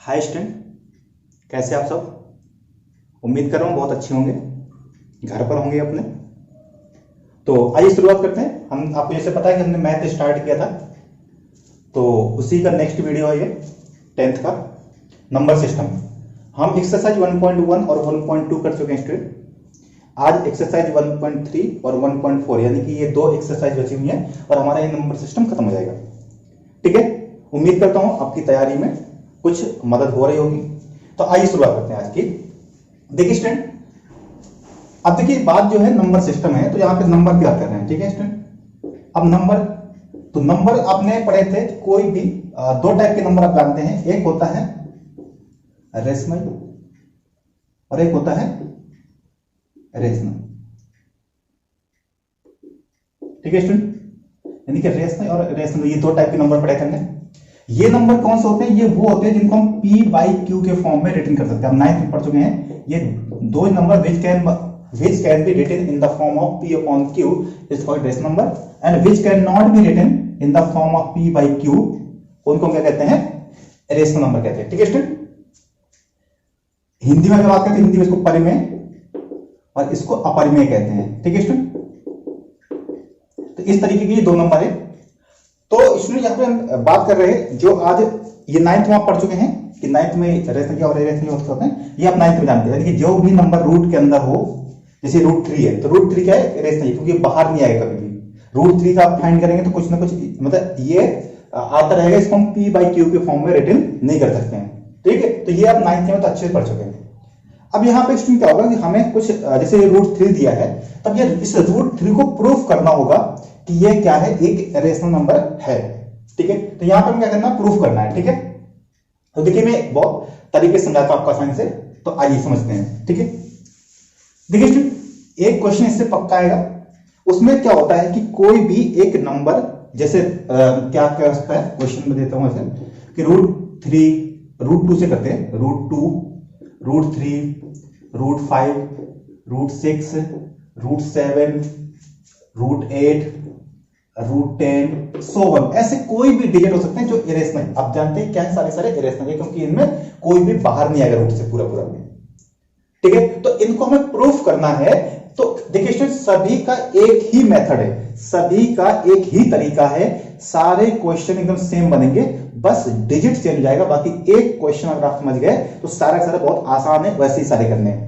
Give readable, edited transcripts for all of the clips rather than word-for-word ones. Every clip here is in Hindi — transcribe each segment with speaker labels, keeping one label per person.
Speaker 1: हाय स्टूडेंट, कैसे आप सब। उम्मीद कर रहा हूँ बहुत अच्छे होंगे, घर पर होंगे अपने। तो आइए शुरुआत करते हैं। हम आपको जैसे पता है कि हमने मैथ स्टार्ट किया था, तो उसी का नेक्स्ट वीडियो है ये 10th का नंबर सिस्टम। हम एक्सरसाइज 1.1 और 1.2 कर चुके हैं स्टूडेंट। आज एक्सरसाइज 1.3 और 1.4 यानी कि ये दो एक्सरसाइज बची हुई हैं और हमारा ये नंबर सिस्टम खत्म हो जाएगा। ठीक है, उम्मीद करता हूं आपकी तैयारी में कुछ मदद हो रही होगी। तो आइए शुरुआत करते हैं आज की। देखिए स्टूडेंट, अब देखिए बात जो है नंबर सिस्टम है, तो यहां पे नंबर क्या कर रहे हैं। ठीक है स्टूडेंट, अब नंबर, तो नंबर आपने पढ़े थे, कोई भी दो टाइप के नंबर आप जानते हैं। एक होता है रेशनल और एक होता है रेशनल। ठीक है स्टूडेंट, यानी कि रेशनल और रेशनल, ये दो टाइप के नंबर पढ़े थे हमने। ये नंबर कौन से होते हैं? ये वो होते हैं जिनको हम P बाई Q के फॉर्म में रिटर्न कर सकते हैं। हम 9th में पढ़ चुके हैं ये दो number which can be written in the form of P upon Q is called rational number and which can not be written in the form of P by Q, उनको क्या कहते हैं? रेशनल नंबर कहते हैं। ठीक है स्टूडेंट, हिंदी में अगर बात करते हैं, हिंदी में इसको परिमेय और इसको अपरिमेय कहते हैं। ठीक है स्टूडेंट, तो इस तरीके के ये दो नंबर है। तो इसमें यहाँ पे हम बात कर रहे हैं जो आज ये 9th में आप पढ़ चुके हैं कि 9th में रेशनल क्या और रेशनल होते हैं, ये आप 9th में जानते हैं। यानी कि जो भी नंबर रूट के अंदर हो, जैसे √3 है तो √3 क्या है? रेशनल, क्योंकि बाहर नहीं आएगा कभी भी। √3 का आप फाइंड करेंगे तो कुछ ना कुछ मतलब ये आता रहेगा, इसको हम P बाई Q के फॉर्म में रिटर्न नहीं कर सकते हैं। ठीक है, तो ये आप 9th में तो अच्छे से पढ़ चुके हैं। अब यहाँ पे स्टूडेंट क्या होगा कि हमें कुछ जैसे √3 दिया है, तब ये इस √3 को प्रूफ करना होगा कि ये क्या है? एक रेशनल नंबर है। ठीक है, तो यहां पर हमें क्या करना है? प्रूफ करना है। ठीक है, तो देखिए मैं बहुत तरीके से समझाता हूं आपको आसानी से, तो आइए समझते हैं। ठीक है, देखिए स्टूडेंट, एक क्वेश्चन इससे पक्का आएगा। उसमें क्या होता है कि कोई भी एक नंबर, जैसे क्या कर सकता है, क्वेश्चन में देता हूं ऐसे कि √3 √2 से करते हैं, √2 √3 √5 √6 √7 √8 √10 so ऐसे कोई भी डिजिट हो सकते हैं जो इरेशनल। आप जानते हैं क्या है? सारे इरेशनल है, क्योंकि इनमें कोई भी बाहर नहीं आएगा रूट से पूरा में। ठीक है, तो इनको हमें प्रूफ करना है। तो देखिए स्टूडेंट, सभी का एक ही मेथड है, सभी का एक ही तरीका है। सारे क्वेश्चन एकदम सेम बनेंगे, बस डिजिट चेंज हो जाएगा। बाकी एक क्वेश्चन अगर आप समझ गए तो सारे बहुत आसान है, वैसे ही सारे करने हैं।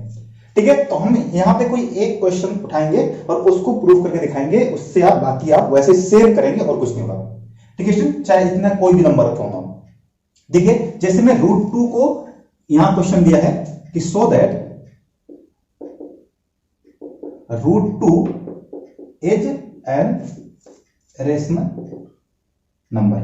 Speaker 1: ठीक है, तो हम यहां पे कोई एक क्वेश्चन उठाएंगे और उसको प्रूव करके दिखाएंगे, उससे आप बाकी आप वैसे सेव करेंगे और कुछ नहीं होगा। ठीक है स्टूडेंट, चाहे इतना कोई भी नंबर रखा हो। देखिए जैसे मैं √2 को यहां क्वेश्चन दिया है कि so that √2 is irrational number.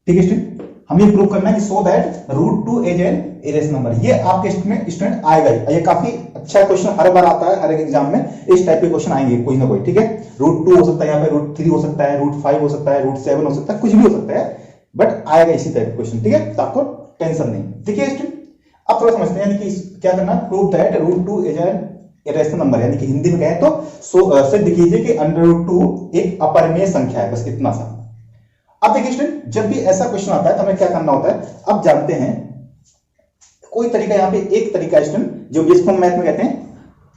Speaker 1: ठीक है स्टूडेंट, हमें प्रूव करना है कि so that √2 is irrational number. ये आपके स्टूडेंट आएगा ही, ये काफी अच्छा क्वेश्चन हर बार आता है, हर एक एग्जाम में इस टाइप के क्वेश्चन आएंगे कोई ना कोई। ठीक है, √2 हो सकता है, यहाँ पे √3 हो सकता है, √5 हो सकता है, √7 हो सकता है, कुछ भी हो सकता है, बट आएगा इसी टाइप क्वेश्चन। ठीक है, तो आपको टेंशन नहीं। ठीक है स्टूडेंट, अब थोड़ा समझते हैं, यानी कि क्या करना है? Prove that √2 is irrational number, यानी कि हिंदी में कहें तो सिर्फ दिखिए कि √2 एक अपरिमेय संख्या है, बस इतना सा। अब देखिए स्टूडेंट, जब भी ऐसा क्वेश्चन आता है तो हमें क्या करना होता है? अब जानते हैं कोई तरीका, यहाँ पे एक तरीका स्टूडेंट जो जिसको हम मैथ में कहते हैं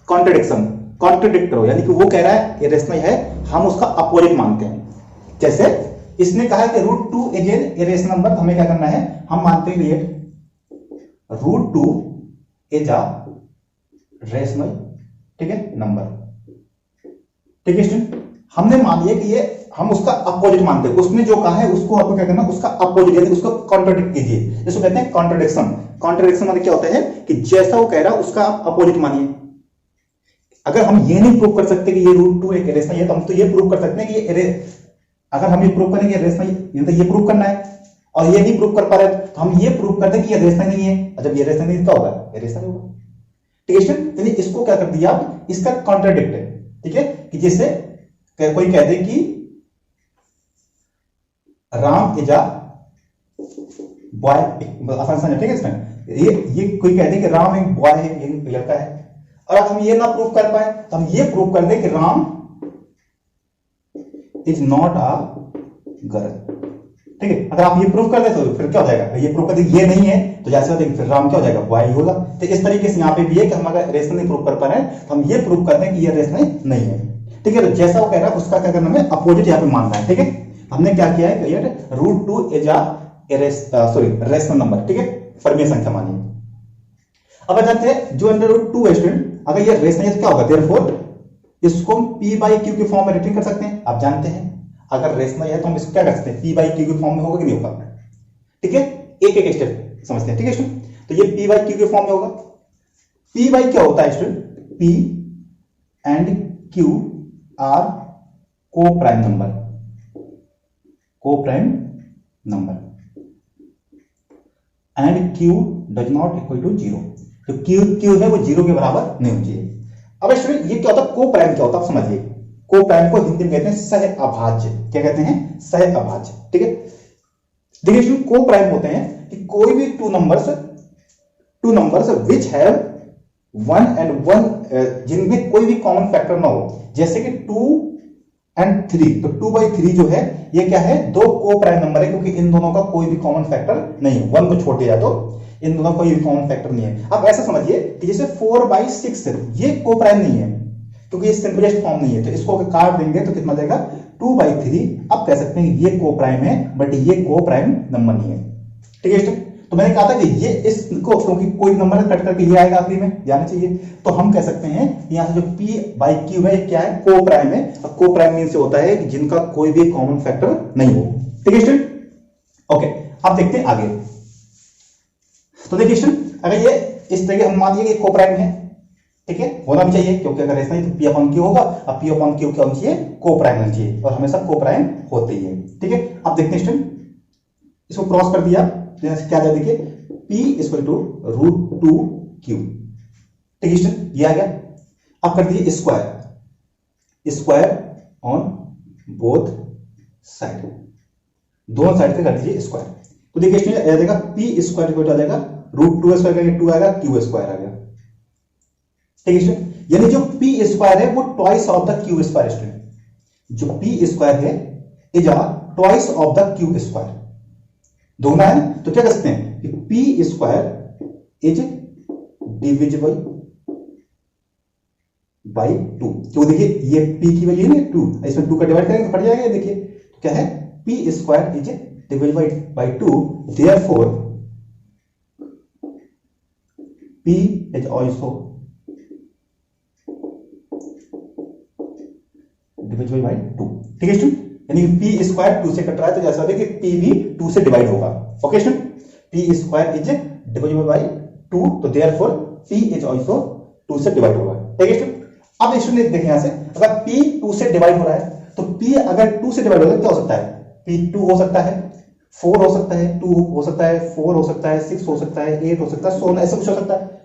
Speaker 1: कॉन्ट्रडिक्शन, कॉन्ट्रडिक्ट करो, यानी कि वो कह रहा है इरेशनल है, हम उसका अपोजिट मानते हैं। जैसे इसने कहा है कि √2 इज एन इरेशनल नंबर, हमें क्या करना है? हम मानते हैं √2 इज अ रेशनल, ठीक है, नंबर। ठीक है स्टूडेंट, हमने मान लिया कि ये हम उसका अपोजिट मानते हैं। उसने जो कहा है उसको आपको क्या करना? उसका अपोजिट, यानी उसको कॉन्ट्रडिक्ट कीजिए, जिसको कहते हैं कॉन्ट्रडिक्शन। कॉन्ट्रडिक्शन मतलब क्या होता है कि जैसा वो कह रहा है उसका आप अपोजिट मानिए। अगर हम ये नहीं प्रूव कर सकते कि ये √2 एक रेशनल है, तो हम तो ये प्रूव कर सकते हैं कि ये अगर हम ये प्रूव करेंगे रेशनल, तो ये प्रूव करना है, और ये नहीं प्रूव कर पा रहे तो हम ये प्रूव करते हैं कि ये रेशनल नहीं है। जब ये रेशनल नहीं क्या होगा? ये रेशनल होगा। ठीक है, यानी इसको क्या कर दिया? इसका कॉन्ट्रडिक्ट है। ठीक है, कि जैसे कोई कह दे कि राम इज अ बॉय, आसान समझ। ठीक है, इसमें ये कोई कह दे कि राम एक बॉय है, एक लड़का है, और हम ये ना प्रूव कर पाए तो हम ये प्रूव कर दे कि Ram is not a girl. ठीक है। अगर आप ये प्रूफ कर देते तो फिर क्या हो जाएगा, ये प्रूफ कर दे ये नहीं है तो जैसे हो फिर राम क्या हो जाएगा, वाई होगा। तो इस तरीके से यहाँ पे भी है कि हम अगर रेशनल नहीं प्रूफ कर पा रहे हैं तो हम ये प्रूफ करते हैं कि ये रेशनल नहीं है। ठीक है, तो जैसा वो कह रहा है उसका क्या करना है, अपोजिट यहाँ पे मानना है। ठीक है, हमने क्या किया है, √2 इज रेशनल नंबर। ठीक है, परिमेय संख्या मानिए। अब जानते हैं जो √2 स्टूडेंट अगर ये रेशनल है तो क्या होगा, देयरफॉर इसको हम p/q के फॉर्म में रिटर्न कर सकते हैं। आप जानते हैं अगर रेशनल है तो हम इसको क्या कर सकते हैं, p/q के फॉर्म में होगा कि नहीं होगा। ठीक है, एक एक स्टेप समझते हैं। ठीक है स्टूडेंट, तो ये p/q के फॉर्म में होगा। p/ क्या होता है student, p and q are को prime number and q does not equal to 0। तो q है वो 0 के बराबर नहीं होनी चाहिए। अब स्टूडेंट ये क्या होता है, को प्राइम क्या होता है आप समझिए। को प्राइम को हिंदी में कहते हैं सह अभाज्य। क्या कहते हैं, सह अभाज्य। ठीक है, देखिए स्टूडेंट को प्राइम होते हैं कि कोई भी two numbers which have 1 and 1 जिनमें कोई भी कॉमन फैक्टर ना हो, जैसे कि 2 and 3। तो 2/3 जो है ये क्या है, दो को प्राइम नंबर है क्योंकि इन दोनों का कोई भी कॉमन फैक्टर नहीं है। 1 को छोड़ दिया तो इन दोनों का कोई भी कॉमन फैक्टर नहीं है। अब ऐसा समझिए कि जैसे 4/6 ये को प्राइम नहीं है क्योंकि ये सिंपलेस्ट फॉर्म नहीं है, तो इसको अगर काट देंगे तो कितना जाएगा 2/3। अब कह सकते हैं ये को प्राइम है बट ये को प्राइम नंबर नहीं है। ठीक है, तो मैंने कहा था कि ये इसको क्योंकि कोई नंबर कट करके ये आएगा आखिरी में, जाना चाहिए। तो हम कह सकते हैं यहां से जो p/q है क्या है, को प्राइम है। अब को प्राइम मीन से होता है कि जिनका कोई भी कॉमन फैक्टर नहीं हो। ठीक है स्टूडेंट, ओके। अब देखते हैं आगे। तो देखिए स्टूडेंट अगर ये इस तरीके हम मान लीजिए कि को प्राइम है, ठीक है, होना भी चाहिए क्योंकि अगर ऐसा नहीं तो p/q होगा। अब p/q क्या होना चाहिए, को प्राइम होना चाहिए और हमेशा को प्राइम होते ही है। ठीक है, अब देखते हैं स्टूडेंट इसको क्रॉस कर दिया क्या जाए, देखिए p इक्वल टू √2q। ठीक है स्टूडेंट, ये आ गया। अब कर दीजिए स्क्वायर ऑन बोथ साइड, दोनों साइड पे कर दीजिए स्क्वायर। तो देखिए स्टूडेंट आ जाएगा p² आ जाएगा √2² करके 2 आएगा, q² आ गया। ठीक है स्टूडेंट, यानी जो p² है वो twice of the q²। Student जो p² है is twice of the q²। दोनों है तो क्या कर सकते हैं कि p² इज डिविजिबल बाई 2। क्यों, देखिए ये p की वैल्यू है 2, इसमें 2 का डिवाइड करेंगे तो फट जाएगा। देखिए तो क्या है, p² is divisible by 2, therefore p is also divisible by 2। ठीक है स्टूडेंट, यानी p² 2 से कट रहा है तो जैसा देखिए p भी 2 से डिवाइड होगा। Okay student, p² is divisible by 2, तो देयरफॉर p इज आल्सो 2 से डिवाइड होगा। ठीक है स्टूडेंट, अब स्टूडेंट देखिए यहां से अगर p 2 से डिवाइड हो रहा है तो p अगर 2 से डिवाइड हो रहा है क्या हो सकता है, p 2 हो सकता है, 4 हो सकता है, 2 हो सकता है, 4 हो सकता है, 6 हो सकता है, 8 हो सकता है, 16 ऐसा कुछ हो सकता है।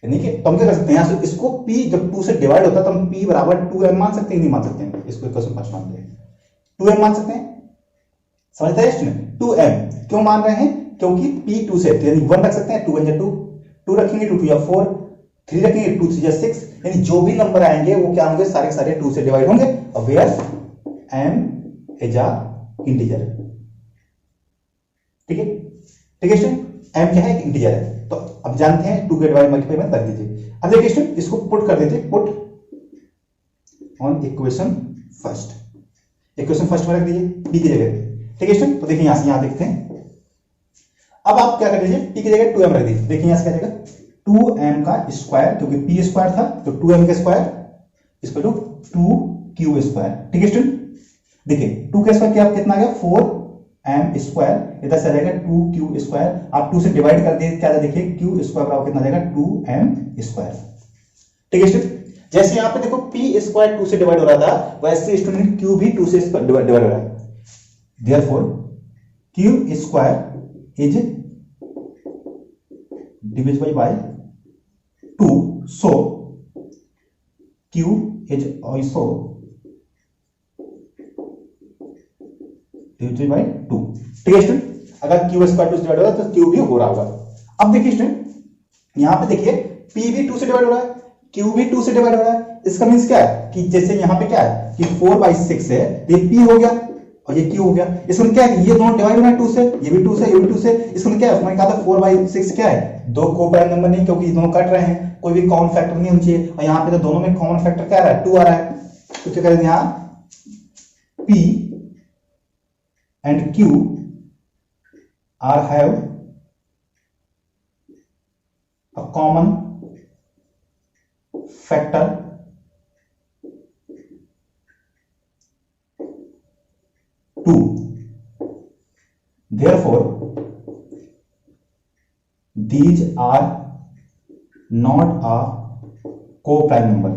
Speaker 1: यानी कि तो हम क्या कर सकते हैं यहां से इसको p जब 2 से डिवाइड होता है तो हम p बराबर 2m मान सकते हैं, नहीं मान सकते हैं। इसको क्वेश्चन फर्स्ट मानते हैं 2m मान सकते हैं, समझते हैं स्टूडेंट। 2m क्यों मान रहे हैं, क्योंकि p 2 से यानी 1 रख सकते हैं, 2 1 2, 2 रखेंगे 2 2 या 4, 3 रखेंगे 2 3 या 6, यानी जो भी नंबर आएंगे वो क्या होंगे, सारे सारे 2 से डिवाइड होंगे। और where m is a integer. ठीक है, ठीक है स्टूडेंट, m क्या है, एक इंटीजर है। तो अब जानते हैं 2 के डिवाइड मल्टीप्लाई में कर दीजिए। अब देखिए स्टूडेंट इसको पुट कर देते, पुट ऑन इक्वेशन फर्स्ट में रख दीजिए p की जगह। ठीक है स्टूडेंट, तो देखिए यहां देखते हैं। अब आप क्या कर दीजिए, p की जगह 2m रख दीजिए। देखिए यहां से क्या देगा 2m का स्क्वायर, क्योंकि p² था तो 2m का स्क्वायर इसको 2q²। ठीक है स्टूडेंट, देखिए 2 का स्क्वायर क्या कितना आ गया, 4m², इधर से आ जाएगा 2q²। आप 2 से डिवाइड कर दिए क्या देखिए q² बराबर कितना आ जाएगा 2m²। ठीक है स्टूडेंट, जैसे यहां पे देखो p² 2 से डिवाइड हो रहा था वैसे स्टूडेंट q भी 2 से डिवाइड हो रहा है। Therefore q² is divisible by 2, so q is also divisible by 2। ठीक है स्टूडेंट, अगर q² 2 से डिवाइड हो रहा है तो q भी हो रहा होगा। अब देखिए स्टूडेंट यहां पे देखिए p भी 2 से डिवाइड हो रहा है, q भी 2 से डिवाइड हो रहा है। इसका मींस क्या है कि जैसे यहां पे क्या है कि 4/6 है, ये p हो गया और ये क्यू हो गया। इसमें क्या है, ये दोनों डिवाइड है 2 से, ये भी 2 से, ये भी 2 से। इसमें क्या है, उसमें कहा था 4/6 क्या है, दो को प्राइम नंबर नहीं, क्योंकि ये दोनों कट रहे हैं, कोई भी कॉमन फैक्टर नहीं होना चाहिए। और यहाँ पे तो दोनों में कॉमन फैक्टर क्या आ रहा है, 2 आ रहा है। तो क्या करेंगे यहाँ P and Q are have a common factor two, therefore these are not a co-prime number।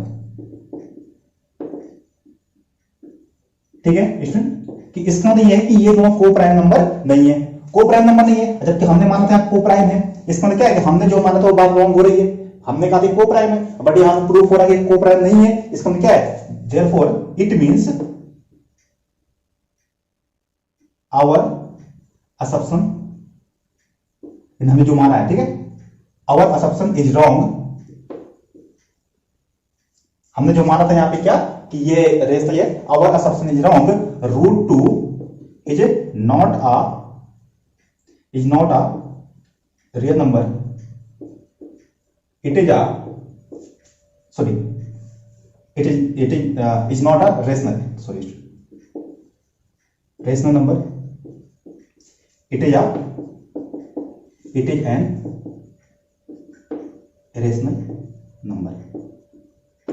Speaker 1: ठीक है स्टूडेंट, कि इसका मतलब यह है कि ये दोनों को प्राइम नंबर नहीं है, को प्राइम नंबर नहीं है, जबकि हमने माना था को प्राइम है। इसका मतलब क्या है कि हमने जो माना था वो बात रॉन्ग हो रही है। हमने कहा था को प्राइम है, बट यहां प्रूफ हो रहा है कि को प्राइम नहीं है। इसका मतलब क्या है, therefore it means our assumption, हमने जो माना है, ठीक है, आवर असम्पशन इज रॉन्ग। हमने जो माना था यहां पे क्या, कि ये रेस है, our assumption is wrong, √2 is not a real number, it is not a rational number, it is an irrational number।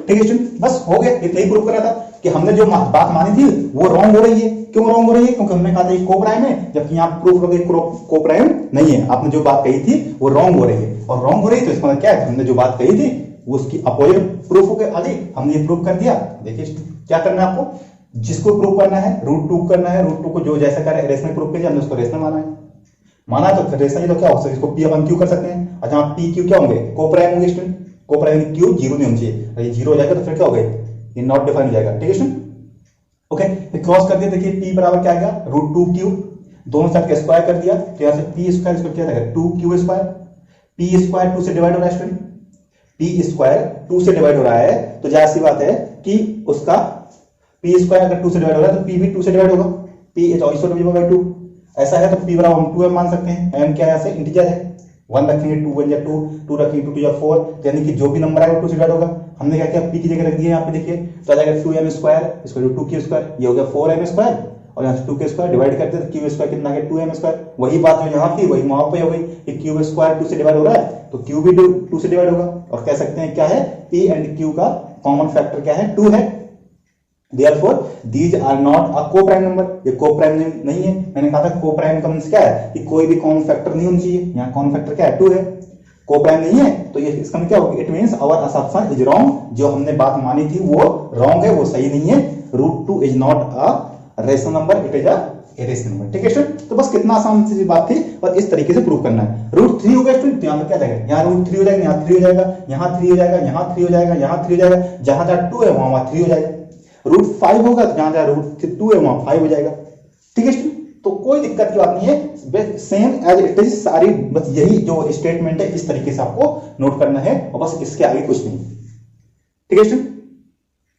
Speaker 1: ठीक है स्टूडेंट, बस हो गया, इतना ही प्रूव कर रहा था कि हमने जो बात मानी थी वो रॉन्ग हो रही है। क्यों रॉन्ग हो रही है, क्योंकि हमने कहा था ये को प्राइम है, जबकि यहाँ प्रूफ हो गया को प्राइम नहीं है। आपने जो बात कही थी वो रॉन्ग हो रही है, और रॉन्ग हो रही है तो इसका मतलब क्या है, हमने जो बात कही थी वो उसकी अपोजिट प्रूफ हो गया। आगे हमने ये प्रूफ कर दिया। देखिए क्या करना है आपको, जिसको प्रूफ करना है √2 करना है, √2 को जो जैसा करे रेशनल प्रूफ कीजिए, हमने उसको रेशनल माना है। माना तो रेशनल तो क्या हो सकता है, इसको P अपन Q कर सकते हैं। और जहां P Q क्या होंगे, को प्राइम होंगे स्टूडेंट, को प्राइम Q 0 नहीं होना चाहिए, ये 0 हो जाएगा तो फिर क्या हो गया, ये नॉट डिफाइन हो जाएगा। ठीक है स्टूडेंट, ओके, फिर क्रॉस कर दिया। देखिए P बराबर क्या आएगा, √2Q, दोनों साइड का स्क्वायर कर दिया, तो यहां से P स्क्वायर इसको क्या जाएगा 2Q स्क्वायर। P स्क्वायर 2 से डिवाइड हो रहा है स्टूडेंट, P स्क्वायर 2 से डिवाइड हो रहा है, तो जाहिर सी बात है कि उसका P स्क्वायर अगर 2 से डिवाइड हो रहा है तो P भी 2 से डिवाइड होगा। P is also divided by 2, ऐसा है तो P बराबर हम 2m मान सकते हैं। m क्या है, यहाँ से इंटीजर है, 1 रखेंगे 2 1 या 2, 2 रखेंगे 2 2 या 4, यानी कि जो भी नंबर आएगा 2 से डिवाइड होगा। हमने क्या किया, P की जगह रख दिया यहाँ पे, देखिए तो आ जाएगा 2m स्क्वायर, इसको 2Q स्क्वायर, ये हो गया 4m स्क्वायर, और यहाँ से 2K स्क्वायर डिवाइड करते हैं तो Q स्क्वायर कितना है 2m स्क्वायर। वही बात जो यहाँ थी वही वहां पे हो गई कि Q स्क्वायर 2 से डिवाइड हो रहा है तो Q भी 2 से डिवाइड होगा, और कह सकते हैं क्या है, P एंड Q का कॉमन फैक्टर क्या है, 2 है। Therefore these are not a co-prime number, ये co-prime नहीं है। मैंने कहा था co-prime का मींस क्या है कि कोई भी कॉमन फैक्टर नहीं होना चाहिए, यहाँ कॉमन फैक्टर क्या है 2 है, co-prime नहीं है तो ये इसका क्या होगा, it means our assumption is wrong, जो हमने बात मानी थी वो रॉन्ग है, वो सही नहीं है। √2 is not a rational number, it is a irrational number. ठीक है स्टूडेंट, तो बस कितना आसान सी बात थी, और इस तरीके से प्रूव करना है। √3 हो गया स्टूडेंट, यहाँ पे क्या जाएगा, यहाँ √3 हो जाएगा, यहाँ 3 हो जाएगा, यहाँ 3 हो जाएगा, यहाँ 3 हो जाएगा, यहाँ 3 हो जाएगा, जहां जहां 2 है वहां 3 हो जाएगा। √5 होगा तो जहां जहां √2 है वहां 5 हो जाएगा। ठीक है स्टूडेंट, तो कोई दिक्कत की बात नहीं है, सेम एज इट इज सारी, बस यही जो स्टेटमेंट है इस तरीके से आपको नोट करना है, और बस इसके आगे कुछ नहीं। ठीक है स्टूडेंट,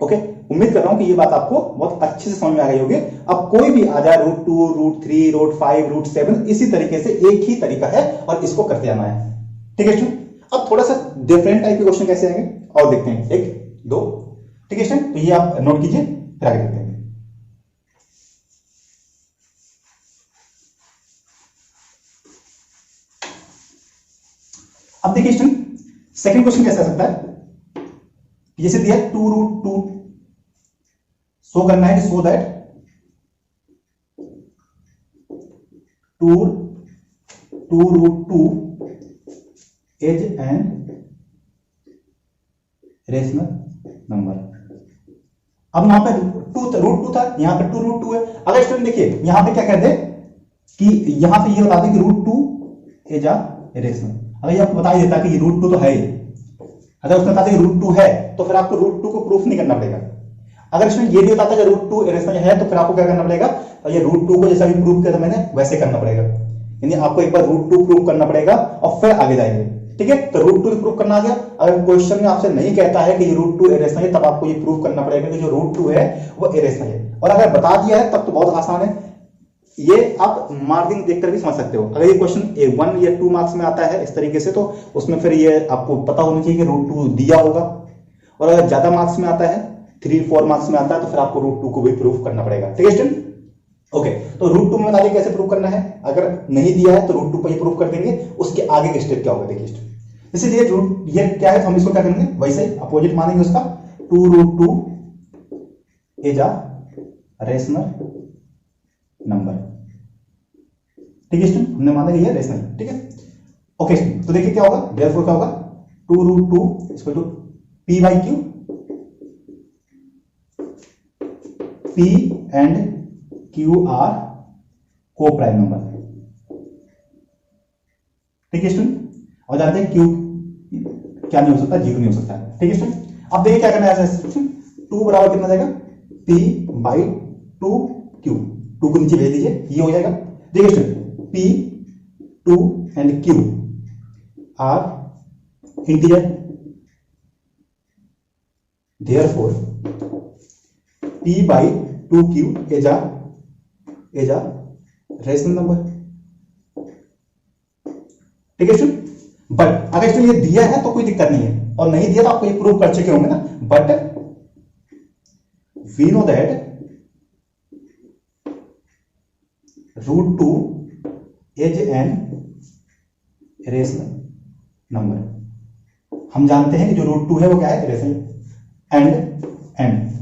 Speaker 1: ओके, उम्मीद कर रहा हूं कि ये बात आपको बहुत अच्छे से समझ में आ गई होगी। अब कोई भी आ जाए √2 √3 √5 √7, इसी तरीके से एक ही तरीका है और इसको करते जाना है। ठीक है स्टूडेंट, अब थोड़ा सा डिफरेंट टाइप के क्वेश्चन कैसे आएंगे और देखते हैं, 1 2। ठीक है स्टूडेंट, तो ये आप नोट कीजिए, फिर आगे देखते हैं। अब देखिए स्टूडेंट, सेकंड क्वेश्चन कैसे आ सकता है, जैसे दिया 2√2, शो करना है कि show that 2√2 is irrational number. अब वहां पे √2 था, यहां पे 2√2 है। अगर स्टूडेंट देखिए यहां पे क्या कर दे कि यहां पे ये बता दे कि √2 इज अ रेशनल, अगर ये आपको बता ही देता कि ये √2 तो है ही, अगर उसने कहा था कि √2 है तो फिर आपको √2 को प्रूफ नहीं करना पड़ेगा। अगर इसमें ये भी बताता कि √2 इरेशनल है तो फिर आपको क्या करना पड़ेगा, तो ये √2 को जैसा भी प्रूफ किया था मैंने वैसे करना पड़ेगा, यानी आपको एक बार √2 प्रूफ करना पड़ेगा और फिर आगे जाएंगे। ठीक है, तो √2 प्रूफ करना आ गया। अगर क्वेश्चन में आपसे नहीं कहता है कि ये √2 इरेशनल है, तब आपको ये प्रूफ करना पड़ेगा कि जो √2 है वो इरेशनल है। और अगर बता दिया है तब तो बहुत आसान है, ये आप मार्किंग देखकर भी समझ सकते हो। अगर ये क्वेश्चन 1 या 2 मार्क्स में आता है इस तरीके से, तो उसमें फिर ये आपको पता होना चाहिए कि √2 दिया होगा। और अगर ज्यादा मार्क्स में आता है, 3-4 मार्क्स में आता है, तो फिर आपको √2 को भी प्रूफ करना पड़ेगा। ठीक है स्टूडेंट? ओके, तो √2 में बताइए कैसे प्रूव करना है। अगर नहीं दिया है तो √2 पर ही प्रूव कर देंगे। उसके आगे के स्टेप क्या होगा देखिए स्टूडेंट। इसीलिए ये क्या है तो हम इसको क्या करेंगे, वैसे अपोजिट मानेंगे उसका। 2√2 इज अ रेशनल नंबर। ठीक है स्टूडेंट, हमने माना कि ये रेशनल। ठीक है, ओके स्टूडेंट, तो देखिए क्या होगा, देयरफॉर क्या होगा, 2√2 equal to P/Q। P and Q are को प्राइम नंबर। ठीक है स्टूडेंट, और जानते हैं Q क्या नहीं हो सकता, 0 नहीं हो सकता। ठीक है स्टूडेंट, अब देखिए क्या करना है। 2 बराबर कितना जाएगा, P/2Q। 2 को नीचे भेज दीजिए, ये हो जाएगा। देखिए student, P, 2 and Q are integer, therefore P/2Q is a rational number। ठीक है स्टूडेंट, बट अगर स्टूडेंट ये दिया है तो कोई दिक्कत नहीं है, और नहीं दिया तो आपको ये प्रूव कर चुके होंगे ना। But we know that √2 is irrational number. हम जानते हैं कि जो √2 है वो क्या है, रेशनल। एंड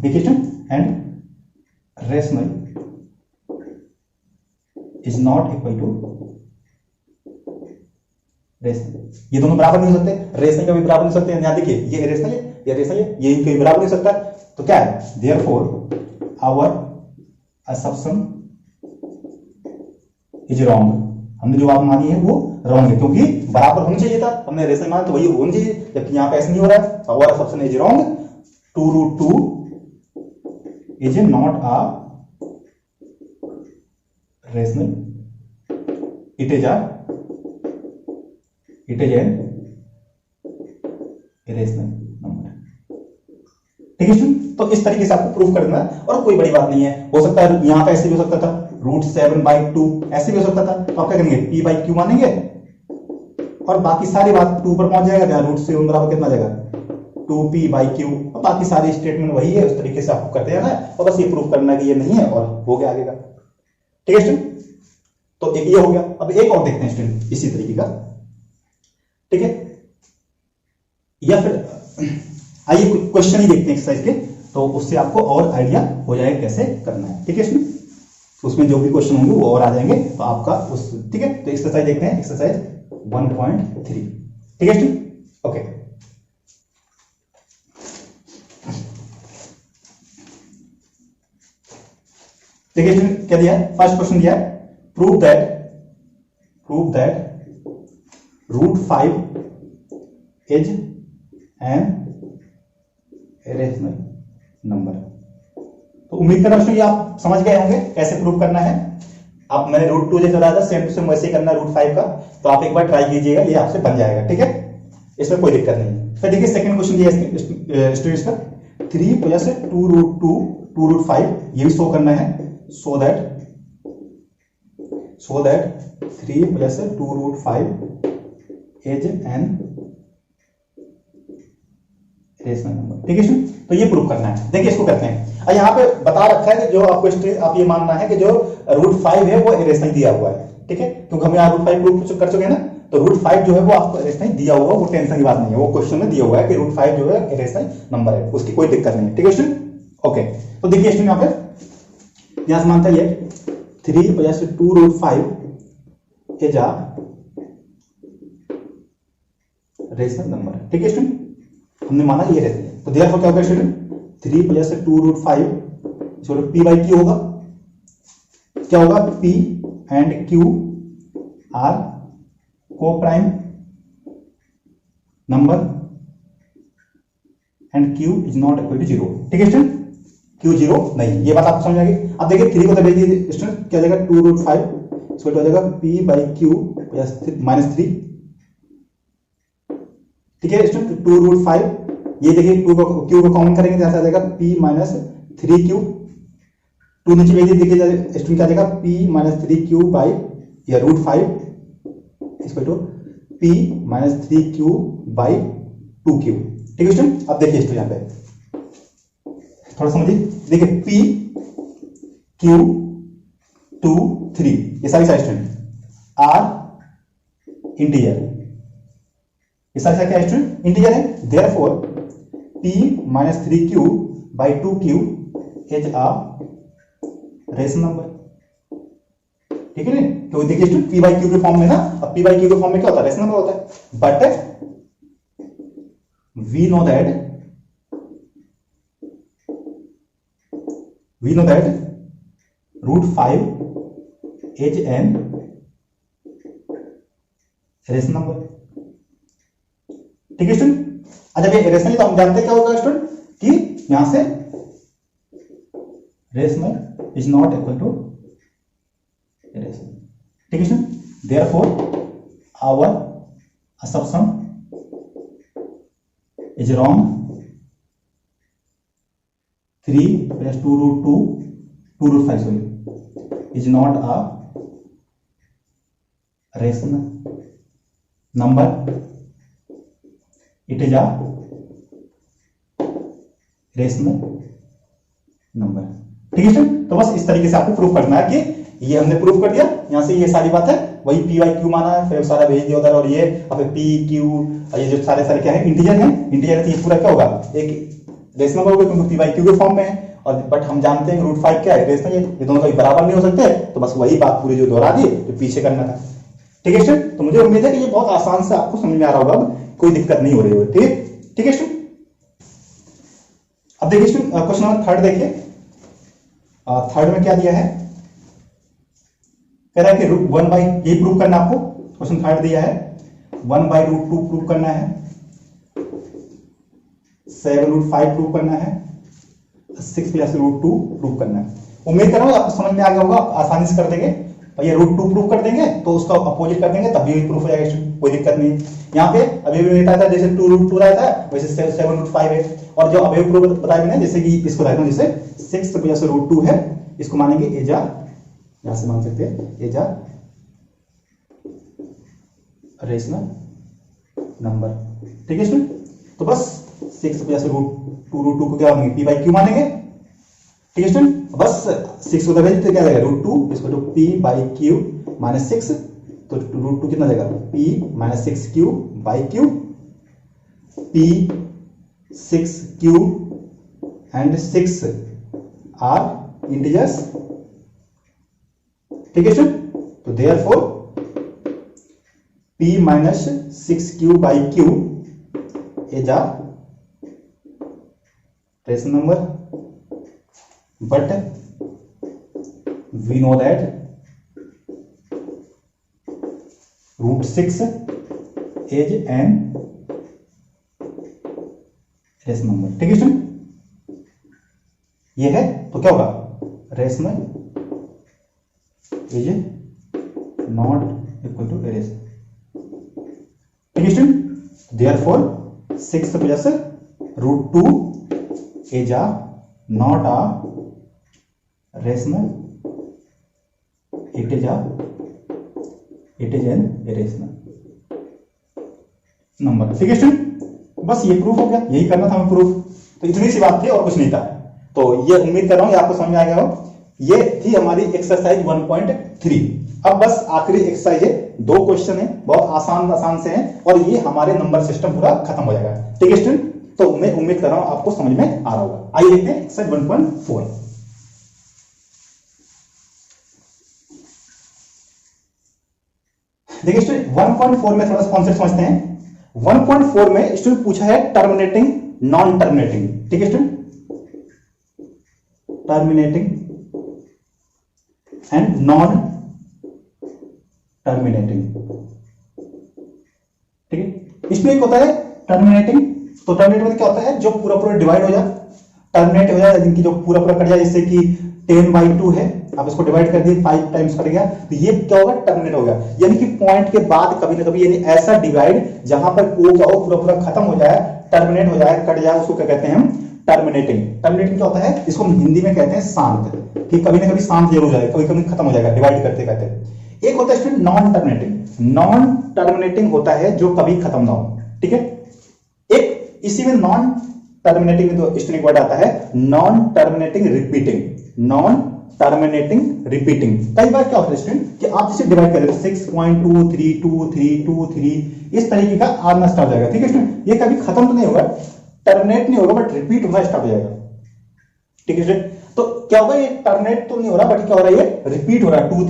Speaker 1: देखिए student, irrational is not equal to rational. ये दोनों बराबर नहीं हो सकते, रेशनल का भी बराबर नहीं हो सकते। यहां देखिए, ये रेशनल है, ये रेशनल है, ये इनके बराबर नहीं हो सकता। तो क्या है, therefore our assumption is wrong. हमने जो बात मानी है वो रॉन्ग है, क्योंकि बराबर होना चाहिए था। हमने रेशनल माना तो वही होना चाहिए, जबकि यहां पे ऐसा नहीं हो रहा है। Our assumption is wrong. 2√2 is not a rational, it is irrational number. ठीक है स्टूडेंट, तो इस तरीके से आपको प्रूफ करना है, और कोई बड़ी बात नहीं है। हो सकता है यहां पे ऐसे भी हो सकता था, √7/2 ऐसे भी हो सकता था। तो आप क्या करेंगे, P/Q मानेंगे, और बाकी सारी बात 2 पर पहुंच जाएगा। √7 बराबर कितना जाएगा, 2P/Q। और बाकी सारी स्टेटमेंट वही है, उस तरीके से आपको करते जाना है, और बस ये प्रूफ करना कि ये नहीं है, और हो गया आगे का। ठीक है स्टूडेंट, तो एक ये हो गया। अब एक और देखते हैं स्टूडेंट इसी तरीके का। ठीक है, या फिर आइए क्वेश्चन ही देखते हैं एक्सरसाइज के, तो उससे आपको और आइडिया हो जाएगा कैसे करना है। ठीक है स्टूडेंट, तो उसमें जो भी क्वेश्चन होंगे वो और आ जाएंगे, तो आपका उस, ठीक है। तो एक्सरसाइज देखते हैं, एक्सरसाइज 1.3। ठीक है स्टूडेंट, ओके। देखिए स्टूडेंट क्या दिया है, फर्स्ट क्वेश्चन दिया है, prove that √5 is irrational number. तो उम्मीद कर रहा हूं ये आप समझ गए होंगे कैसे प्रूव करना है। आप मैंने √2 जैसे बताया था, सेम टू सेम वैसे ही करना है √5 का। तो आप एक बार ट्राई कीजिएगा, ये आपसे बन जाएगा। ठीक है, इसमें कोई दिक्कत नहीं। फिर देखिए सेकंड क्वेश्चन दिया स्टूडेंट्स का, 3 + 2√5 ये भी शो करना है, so that 3 + 2√5 is irrational number. ठीक है, तो ये प्रूव करना है। देखिए इसको करते हैं। अब यहाँ पे बता रखा है कि जो आपको आप ये मानना है कि जो √5 है वो रेशनल दिया हुआ है। ठीक है, क्योंकि हम यहाँ √5 प्रूव कर चुके हैं ना, तो √5 जो है वो आपको रेशनल दिया हुआ, वो टेंशन की बात नहीं है। वो क्वेश्चन में दिया हुआ है कि √5 जो है रेशनल नंबर है, उसकी कोई दिक्कत नहीं है। ठीक है स्टूडेंट, ओके। तो देखिए स्टूडेंट यहाँ पे यहां से मानता है 3 + 2√5 इज अ रेशनल नंबर। ठीक है स्टूडेंट, हमने माना ये रेशनल है। तो देयरफॉर क्या होगा स्टूडेंट, 3 + 2√5 P/Q होगा। क्या होगा, P एंड Q आर को prime number and Q is not equal to 0। ठीक है स्टूडेंट, Q 0 नहीं, ये बात आप समझ आएगी। अब देखिए 3 को तो भेज दीजिए स्टूडेंट, क्या जाएगा 2√5 इसको हो जाएगा P/Q -3। ठीक है स्टूडेंट, 2√5 ये देखिए Q को कॉमन करेंगे, जैसा आ जाएगा P - 3Q। 2 नीचे भेज दिए, देखिए स्टूडेंट क्या आ जाएगा, p माइनस 3q बाई या रूट 5 इसको to p minus 3q by 2q। ठीक है स्टूडेंट, अब देखिए स्टूडेंट यहाँ पे थोड़ा समझिए, देखिए p q 2 3 ये सारी स्टूडेंट आर इंटीजर, ये सारे क्या है स्टूडेंट, इंटीजर है। Therefore p minus 3q by 2q is a rational number. ठीक है ना, तो देखिए स्टूडेंट p बाई q के फॉर्म में ना, अब p बाई q के फॉर्म में क्या होता है, रेशनल नंबर होता है। But we know that root 5 is irrational number. ठीक है स्टूडेंट, जब ये रेशनल तो हम जानते क्या होगा स्टूडेंट कि यहां से rational is not equal to rational. ठीक है student, therefore our assumption is wrong। 3 plus 2 root 2 root 5 sorry is not a rational number, it is a rational number। ठीक है स्टूडेंट, तो बस इस तरीके से आपको प्रूफ करना है कि ये हमने प्रूफ कर दिया, यहां से ये सारी बात है वही पी वाई क्यू माना है, फिर सारा भेज दिया उधर, और ये अब पी क्यू ये जो सारे क्या है इंटीजर है, इंटीजर है, ये पूरा क्या होगा एक रेशनल नंबर होगा क्योंकि पी वाई क्यू के फॉर्म में है। और बट हम जानते हैं रूट 5 क्या है, रेशनल है, ये दोनों कभी बराबर नहीं हो सकते, तो बस वही बात पूरी जो दोहरा दी तो पीछे करना था। ठीक है स्टूडेंट, तो मुझे उम्मीद है कि ये बहुत आसान से आपको समझ में आ रहा होगा, कोई दिक्कत नहीं हो रही होगी। ठीक है स्टूडेंट, अब देखिए स्टूडेंट क्वेश्चन नंबर 3 देखिए, थर्ड में क्या दिया है, कह रहा है कि रूट 1 बाई, ये प्रूव करना आपको, क्वेश्चन 3 दिया है 1 बाई रूट 2 प्रूव करना है, 7 रूट 5 प्रूव करना है, 6 प्लस रूट 2 प्रूव करना है। उम्मीद कर रहा हूं आपको समझ में आ गया होगा, आसानी से कर देंगे। और ये रूट 2 प्रूव कर देंगे तो उसका अपोजिट कर देंगे तभी प्रूफ हो जाएगा, कोई दिक्कत नहीं। यहाँ पे अभी भी रहता है जैसे 2 रूट 2 रहता है वैसे 7 रूट 5 है, और जो अभी प्रूफ बताया मैंने जैसे कि इसको रहता है जैसे 6 प्लस रूट 2 है, इसको मानेंगे एजा, यहां से मान सकते हैं एजा रेशनल नंबर। ठीक है स्टूडेंट, तो बस 6 प्लस रूट 2 को क्या मानेंगे पी बाई क्यू मानेंगे। ठीक है स्टूडेंट, बस 6 को दबे तो क्या जाएगा रूट 2 इसको तो पी बाई क्यू माइनस 6, तो रूट 2 कितना जाएगा P minus 6 Q by Q, P 6 Q and 6 are integers. ठीक है स्टूडेंट, तो therefore p minus 6q by q is a rational number, but we know that root 6 is irrational number. ठीक है स्टूडेंट, ये है तो क्या होगा rational is not equal to rational. ठीक है student, therefore 6 plus root 2 is a not a rational, it is irrational number. ठीक है स्टूडेंट, बस ये प्रूफ हो गया, यही करना था हमें प्रूफ, तो इतनी सी बात थी और कुछ नहीं था। तो ये उम्मीद कर रहा हूं कि आपको समझ में आ गया हो। ये थी हमारी एक्सरसाइज 1.3। अब बस आखिरी एक्सरसाइज है, 2 क्वेश्चन है, बहुत आसान से हैं, और ये हमारे नंबर सिस्टम पूरा खत्म हो जाएगा। ठीक है स्टूडेंट, तो मैं उम्मीद कर रहा हूं आपको समझ में आ रहा होगा। आइए देखते हैं एक्सरसाइज 1.4। देखिए स्टूडेंट 1.4 में थोड़ा सा कॉन्सेप्ट समझते हैं। 1.4 में स्टूडेंट पूछा है टर्मिनेटिंग नॉन टर्मिनेटिंग। ठीक है student, terminating and non terminating. ठीक है, इसमें एक होता है टर्मिनेटिंग, तो टर्मिनेटिंग में क्या होता है जो पूरा पूरा डिवाइड हो जाए, टर्मिनेट हो जाए, जिनकी जो पूरा पूरा कट जाए, जैसे कि 10/2 है, आप इसको डिवाइड कर दिए 5 टाइम्स कट गया, तो ये क्या होगा टर्मिनेट हो गया। यानी कि पॉइंट के बाद कभी ना कभी यानी ऐसा डिवाइड जहां पर पूरा पूरा खत्म हो जाए, टर्मिनेट हो जाए, कट जाए, उसको क्या कहते हैं हम टर्मिनेटिंग। टर्मिनेटिंग क्या होता है, इसको हम हिंदी में कहते हैं शांत, कि कभी ना कभी शांत जरूर हो जाएगा, कभी कभी खत्म हो जाएगा डिवाइड करते करते। एक होता है student non terminating. Non terminating होता है जो कभी खत्म ना हो, ठीक है। एक इसी में नॉन टर्मिनेटिंग में तो स्टूडेंट वर्ड आता है non terminating repeating. Non terminating repeating कई बार क्या होता है स्टूडेंट कि आप इसे डिवाइड करें 6.232323 इस तरीके का आना स्टार्ट हो जाएगा, ठीक है स्टूडेंट। ये कभी खत्म तो नहीं होगा, टर्मिनेट नहीं होगा, बट रिपीट होना स्टार्ट हो जाएगा, ठीक है स्टूडेंट। तो क्या होगा, ये टर्मिनेट तो नहीं हो रहा, बट क्या हो रहा है, ये रिपीट हो रहा है, 2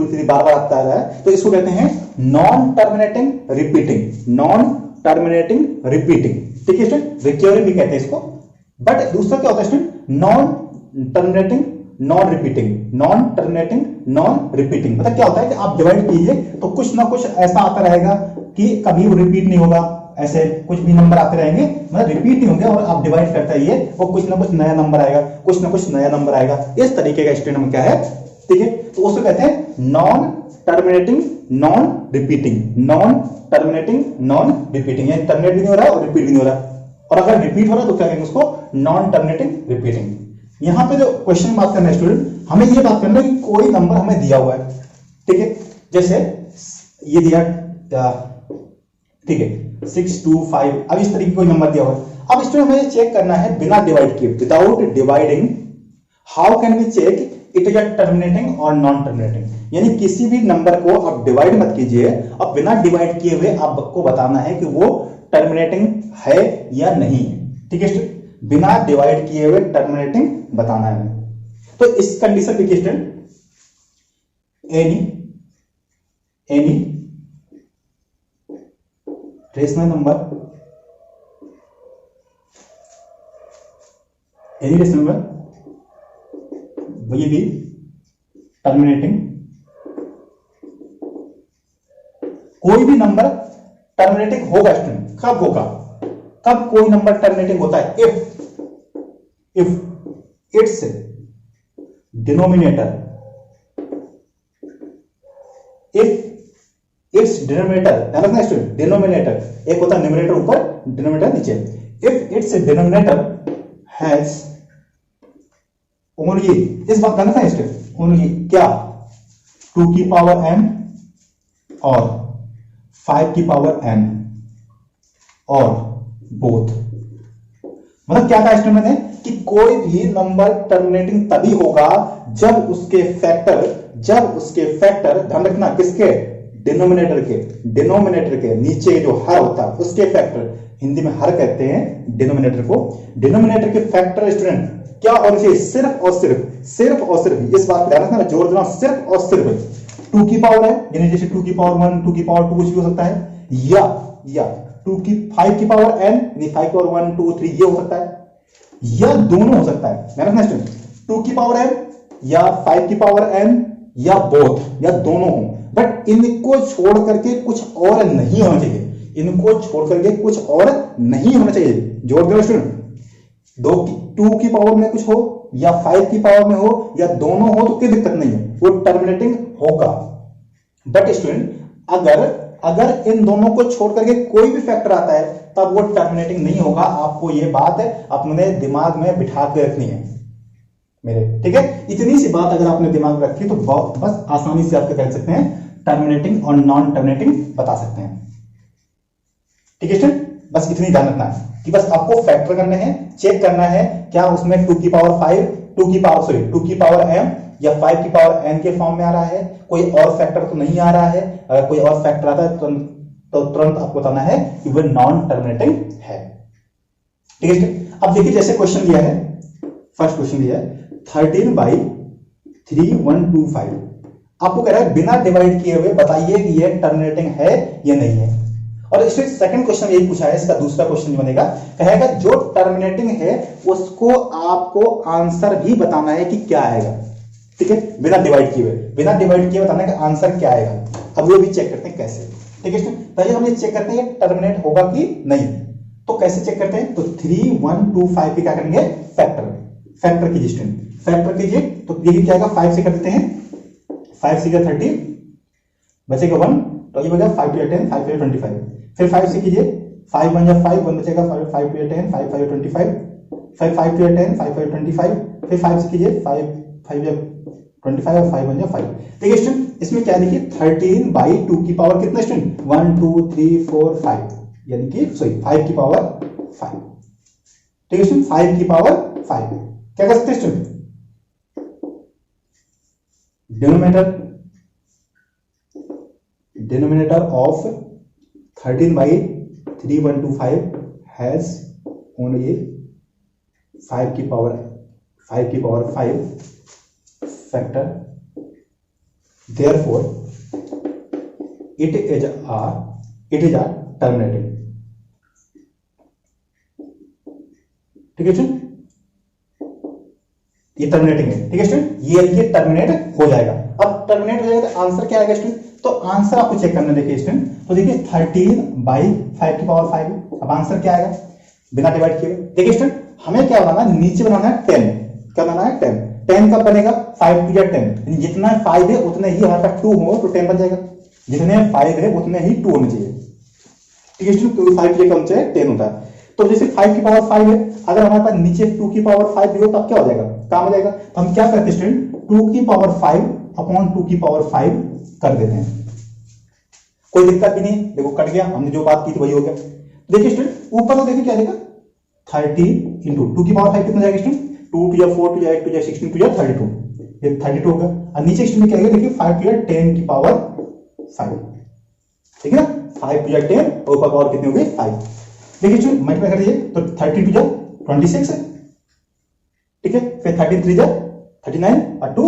Speaker 1: 3 बार बार आता है, तो इसको कहते हैं non terminating repeating. Non terminating repeating, ठीक है स्टूडेंट, रिकरिंग भी कहते हैं इसको। बट दूसरा क्या होता है student, non terminating non repeating. Non terminating non repeating मतलब क्या होता है कि आप डिवाइड कीजिए तो कुछ ना कुछ ऐसा आता रहेगा कि कभी वो रिपीट नहीं होगा, ऐसे कुछ भी नंबर आते रहेंगे, मतलब रिपीट नहीं होंगे, और आप डिवाइड करते रहिए वो कुछ ना कुछ नया नंबर आएगा, कुछ ना कुछ नया नंबर आएगा, इस तरीके का स्टूडेंट हम क्या है, ठीक है। तो उसको कहते हैं non terminating non repeating. Non terminating non repeating, यानी टर्मिनेट भी नहीं हो रहा और रिपीट भी नहीं हो रहा, और अगर रिपीट हो रहा तो क्या कहेंगे उसको, नॉन टर्मिनेटिंग रिपीटिंग। यहां पे जो क्वेश्चन बात करना है स्टूडेंट, हमें ये बात करना है कि कोई नंबर हमें दिया हुआ है, ठीक है, जैसे ये दिया, ठीक है 6 2 5, अब इस तरीके कोई नंबर दिया हुआ है। अब स्टूडेंट हमें चेक करना है बिना डिवाइड किए, without dividing, how can we check it is a terminating और नॉन टर्मिनेटिंग। यानी किसी भी नंबर को आप डिवाइड मत कीजिए, अब बिना डिवाइड किए हुए आपको बताना है कि वो टर्मिनेटिंग है या नहीं है, ठीक है स्टूडेंट, बिना डिवाइड किए हुए टर्मिनेटिंग बताना है। तो इस कंडीशन पे student any rational number will be terminating. कोई भी नंबर टर्मिनेटिंग होगा स्टूडेंट, कब होगा, कब कोई नंबर टर्मिनेटिंग होता है, if it's denominator, if it's denominator, ध्यान रखना स्टूडेंट, डिनोमिनेटर एक होता है न्यूमरेटर ऊपर, डिनोमिनेटर नीचे, if it's denominator has only, इस बात ध्यान रखना स्टूडेंट, ओनली क्या 2 की पावर n और 5 की पावर n और बोथ। मतलब क्या कहा स्टूडेंट मैंने कि कोई भी नंबर टर्मिनेटिंग तभी होगा जब उसके फैक्टर ध्यान रखना किसके, डिनोमिनेटर के नीचे जो हर होता है उसके फैक्टर, हिंदी में हर कहते हैं डिनोमिनेटर को, डिनोमिनेटर के फैक्टर स्टूडेंट क्या होना चाहिए, सिर्फ और सिर्फ, इस बात ध्यान रखना, जोर देना, सिर्फ और सिर्फ 2 की पावर है, यानी जैसे 2 की पावर 1, 2 की पावर 2 कुछ भी हो सकता है, या 5 की पावर n, यानी 5 की पावर 1 2 3 ये हो सकता है, या दोनों हो सकता है, ध्यान रखना स्टूडेंट, 2 की पावर n या 5 की पावर n या बोथ, या दोनों हो, बट इनको छोड़ करके कुछ और नहीं होना चाहिए, इनको छोड़ करके कुछ और नहीं होना चाहिए, जोड़ देना स्टूडेंट, 2 की पावर में कुछ हो या 5 की पावर में हो या दोनों हो तो कोई दिक्कत नहीं है, वो टर्मिनेटिंग होगा। बट स्टूडेंट अगर इन दोनों को छोड़ करके कोई भी फैक्टर आता है तब वो टर्मिनेटिंग नहीं होगा, आपको ये बात अपने दिमाग में बिठा के रखनी है मेरे, ठीक है। इतनी सी बात अगर आपने दिमाग में रखी तो बहुत बस आसानी से आप कह सकते हैं टर्मिनेटिंग और नॉन टर्मिनेटिंग बता सकते हैं, ठीक है स्टूडेंट। बस इतनी ध्यान रखना है कि बस आपको फैक्टर करने हैं, चेक करना है क्या उसमें 2 की पावर 5, 2 की पावर m या 5 की पावर n के फॉर्म में आ रहा है, कोई और फैक्टर तो नहीं आ रहा है, अगर कोई और फैक्टर आता है तो तुरंत आपको बताना है कि वह नॉन टर्मिनेटिंग है, ठीक है। अब देखिए जैसे क्वेश्चन दिया है, फर्स्ट क्वेश्चन दिया है 13/3125, आपको कह रहा है बिना डिवाइड किए हुए बताइए कि यह टर्मिनेटिंग है या नहीं है। और इसमें सेकंड क्वेश्चन यही पूछा है, इसका दूसरा क्वेश्चन बनेगा, कहेगा जो टर्मिनेटिंग है उसको आपको आंसर भी बताना है कि क्या आएगा, ठीक है, बिना डिवाइड किए बताना है कि आंसर क्या आएगा। अब वो भी चेक करते हैं कैसे, ठीक है। पहले हम ये चेक करते हैं टर्मिनेट होगा कि नहीं, तो कैसे चेक करते हैं, तो 3125 पे क्या करेंगे, फैक्टर कीजिए स्टूडेंट, फैक्टर कीजिए, तो ये क्या आएगा, 5 से कर देते हैं, 5 से 30 बचेगा 1, तो ये बचेगा 5 to 10, 5 to 25, फिर 5 से कीजिए, 5 1 5 1 बचेगा, 5 to 10, 5 5 25, 5 5 टू 10, 5 5 25, फिर 5 से कीजिए 5 5 25 और 5 1 5। देखिए स्टूडेंट इसमें क्या देखिए 13 बाई 2 की पावर कितना स्टूडेंट 1 2 3 4 5, यानी कि सॉरी 5 की पावर 5। ठीक है स्टूडेंट 5 की पावर 5 क्या कर सकते हैं student, denominator of 13 by 3125 has only 5 की power 5 factor, therefore it is a terminating। ठीक है स्टूडेंट, ये टर्मिनेटिंग है। ठीक है स्टूडेंट, ये टर्मिनेट हो जाएगा। अब टर्मिनेट हो जाएगा तो आंसर क्या आएगा स्टूडेंट, तो आंसर आपको चेक करना। देखिए स्टूडेंट, तो देखिए 13 बाई 5 की पावर 5, अब आंसर क्या आएगा बिना डिवाइड किए। देखिए स्टूडेंट हमें क्या बनाना है, नीचे बनाना है 10। क्या बनाना है 10। 10 कब बनेगा 5 टू 10, जितना 5 है उतने ही हमारे पास 2 हो तो 10 बन जाएगा, जितने 5 है उतने ही 2 होने चाहिए। ठीक है स्टूडेंट, क्योंकि 5 के कम से 10 होता है। तो जैसे 5 की पावर 5 है, अगर हमारे पास नीचे 2 की पावर 5 भी हो तब क्या हो जाएगा, काम हो जाएगा। तो हम क्या करते हैं स्टूडेंट, 2 की पावर 5 अपॉन 2 की पावर 5 कर देते हैं, कोई दिक्कत भी नहीं। देखो कट गया, हमने जो बात की थी वही हो गया। देखिए स्टूडेंट ऊपर तो देखिए क्या देगा 30 इंटू 2 की पावर 5 कितना जाएगा student, 2 to 4 to 8 to 16 to 32, ये 32 होगा। और नीचे स्टूडेंट क्या आएगा देखिए 5 टू 10 की पावर 5। ठीक है ना, 5 टू 10 और ऊपर पावर कितनी हो गई 5। देखिए स्टूडेंट मल्टीप्लाई कर दीजिए तो 30 टू 26 है। ठीक है, फिर 13 3 39 और 2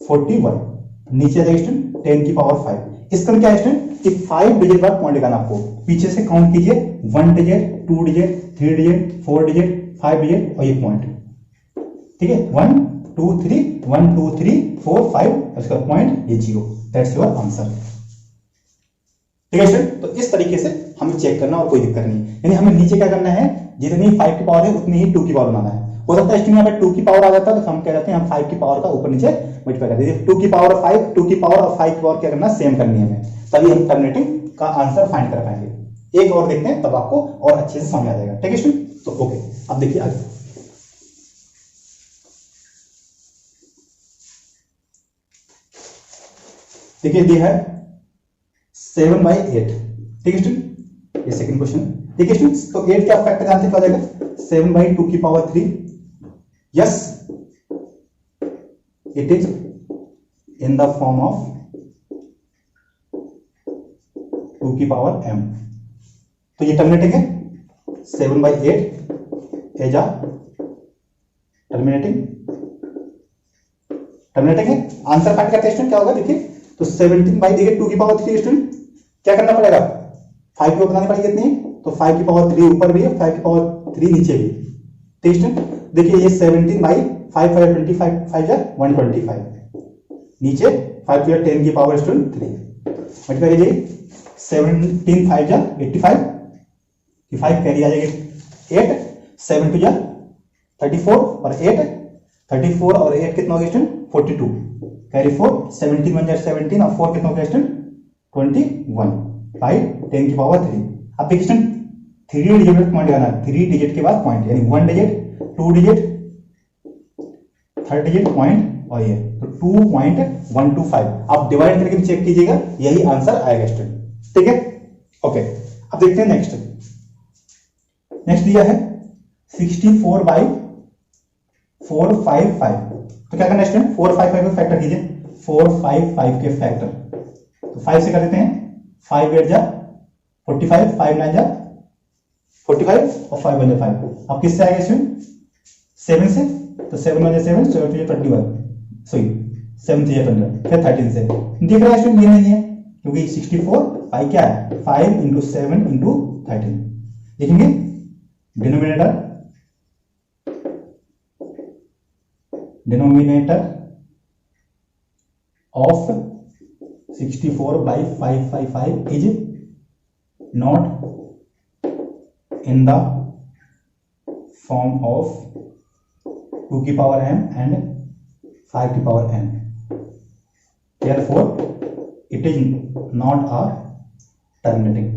Speaker 1: 41, नीचे आ जाएगा स्टूडेंट 10 की पावर 5। इसका क्या है स्टूडेंट कि 5 डिजिट बाद पॉइंट लगाना आपको, पीछे से काउंट कीजिए 1 digit 2 digit 3 digit 4 digit 5 digit और ये पॉइंट। ठीक है 1 2 3 1 2 3 4 5 इसका पॉइंट ये 0, दैट्स योर आंसर। ठीक है स्टूडेंट, तो इस तरीके से हमें चेक करना और कोई दिक्कत नहीं, यानी हमें नीचे क्या करना है, जितनी 5 की पावर है उतनी ही 2 की पावर बनाना है। हो सकता है स्टूडेंट यहाँ पे 2 की पावर आ जाता है तो हम क्या कहते हैं हम 5 की पावर का ऊपर नीचे मल्टीप्लाई कर दीजिए। 2 की पावर 5, 2 की पावर और 5 की पावर क्या करना सेम करनी है हमें, तभी हम टर्मिनेटिंग का आंसर फाइंड कर पाएंगे। एक और देखते हैं तब आपको और अच्छे से समझ आ जाएगा। ठीक है स्टूडेंट, तो ओके अब देखिए आगे। देखिए दिया है 7/8। ठीक है स्टूडेंट, ये सेकंड क्वेश्चन। देखिए स्टूडेंट तो 8 क्या फैक्टर जानते क्या हो जाएगा 7/2 की power 3। Yes it is in the form of 2 की पावर m। तो ये टर्मिनेटिंग है 7/8 एज आ टर्मिनेटिंग है। आंसर फाइंड करते हैं क्या होगा देखिए, तो 17 देखिए 2 की पावर 3 स्टूडेंट क्या करना पड़ेगा 5 की पावर बनानी पड़ेगी इतनी, तो 5 की पावर 3 ऊपर भी है 5 की पावर 3 नीचे भी। ठीक स्टूडेंट देखिए ये 17/5 5 25 5 जा 125, नीचे 5 या 10 की पावर स्टूडेंट 3 मल्टीप्लाई कीजिए 17 5 जा 85 कि 5 कैरी आ जाएगी 8 7 2 जा 34 और 8 34 और 8 कितना हो गया स्टूडेंट 42 कैरी 4 17 1 जा 17 और 4 कितना हो गया स्टूडेंट 21 5 10 की पावर 3। अब देखिए स्टूडेंट 3 डिजिट में पॉइंट लगाना, 3 डिजिट के बाद पॉइंट यानी 1 डिजिट 2 डिजिट 3 डिजिट पॉइंट और ये तो 2.125। आप डिवाइड करके भी चेक कीजिएगा यही आंसर आएगा स्टूडेंट। ठीक है ओके, अब देखते हैं नेक्स्ट दिया है 64/455। तो क्या करना है स्टूडेंट 455 का फैक्टर कीजिए, 455 के फैक्टर तो 5 से कर देते हैं 5 8 जा 45 5 9 जा 45 और 5 1 जा 5। अब किससे आएगा स्टूडेंट 7 से, तो 7 1 जा 7 7 2 जा 21 सॉरी 7 3 जा 21 फिर 13 से दिख रहा है स्टूडेंट ये नहीं है क्योंकि 64 5 क्या है 5 इंटू 7 इंटू 13। देखेंगे denominator of 64/555 is not in the form of 2 की पावर m and 5 की power n, therefore it is not a terminating।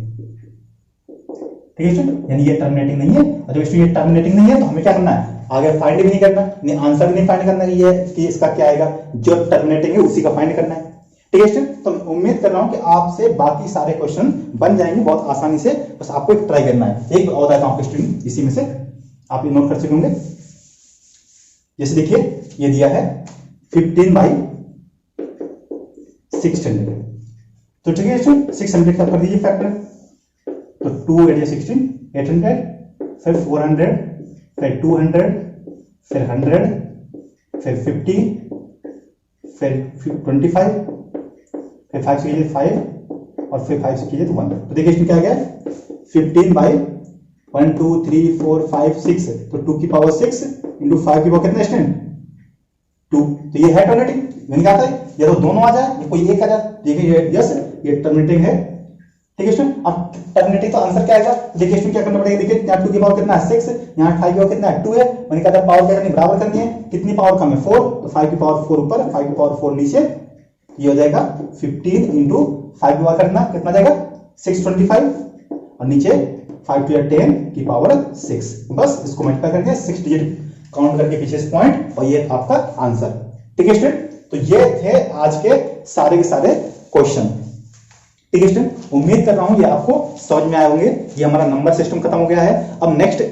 Speaker 1: ठीक है स्टूडेंट, यानी ये टर्मिनेटिंग नहीं है। और जब स्टूडेंट ये टर्मिनेटिंग नहीं है तो हमें क्या करना है, आगे फाइंड भी नहीं करना, नहीं आंसर भी नहीं फाइंड करना कि ये कि इसका क्या आएगा, जो टर्मिनेटिंग है उसी का फाइंड करना है। ठीक है स्टूडेंट, तो उम्मीद कर रहा हूं कि आपसे बाकी सारे क्वेश्चन बन जाएंगे बहुत आसानी से, बस आपको एक ट्राई करना है। एक और आता हूं स्टूडेंट, इसी में से आप ये नोट कर सकेंगे। जैसे देखिए ये दिया है 15/600, तो ठीक है स्टूडेंट 600 का कर दीजिए फैक्टर, तो 2 8 16 800, फिर 400, फिर 200, फिर 100, फिर 50, फिर 25, फिर 5 से कीजिए 5, और फिर 5 से कीजिए तो 1। तो देखिए इसमें क्या आ गया 15/1 2 3 4 5 6, तो 2 की पावर 6 इंटू 5 की पावर कितना स्टूडेंट 2, तो ये है टर्मिनेटिंग। मैंने कहा था ये तो दोनों आ जाए, ये कोई एक आ जाए, देखिए ये यस ये टर्मिनेटिंग है। ठीक है स्टूडेंट, अब टर्मिनेटिंग तो आंसर क्या आएगा, देखिए स्टूडेंट क्या करना पड़ेगा, देखिए यहाँ 2 की पावर कितना है 6, यहाँ 5 की पावर कितना है 2 है। मैंने कहा था पावर क्या करनी बराबर करनी है, कितनी पावर कम है 4, तो 5 की पावर 4 ऊपर 5 की पावर 4 नीचे, ये हो जाएगा 15 इंटू 5 की पावर करना कितना जाएगा 625, और नीचे 5 to 10 की पावर 6, बस इसको मल्टीप्लाई करके 6 डिजिट काउंट करके पीछे इस पॉइंट, और ये आपका आंसर। ठीक है स्टूडेंट, तो ये थे आज के सारे क्वेश्चन। ठीक है स्टूडेंट, उम्मीद कर रहा हूं ये आपको समझ में आए होंगे। ये हमारा नंबर सिस्टम खत्म हो गया है। अब नेक्स्ट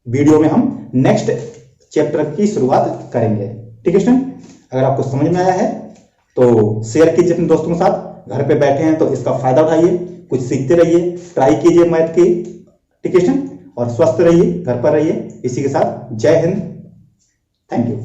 Speaker 1: वीडियो में हम नेक्स्ट चैप्टर की शुरुआत करेंगे। ठीक है स्टूडेंट, अगर आपको समझ में आया है तो शेयर कीजिए अपने दोस्तों के साथ, घर पे बैठे हैं तो इसका फायदा उठाइए, कुछ सीखते रहिए, ट्राई कीजिए मैथ की। ठीक है स्टूडेंट, और स्वस्थ रहिए, घर पर रहिए। इसी के साथ जय हिंद, थैंक यू।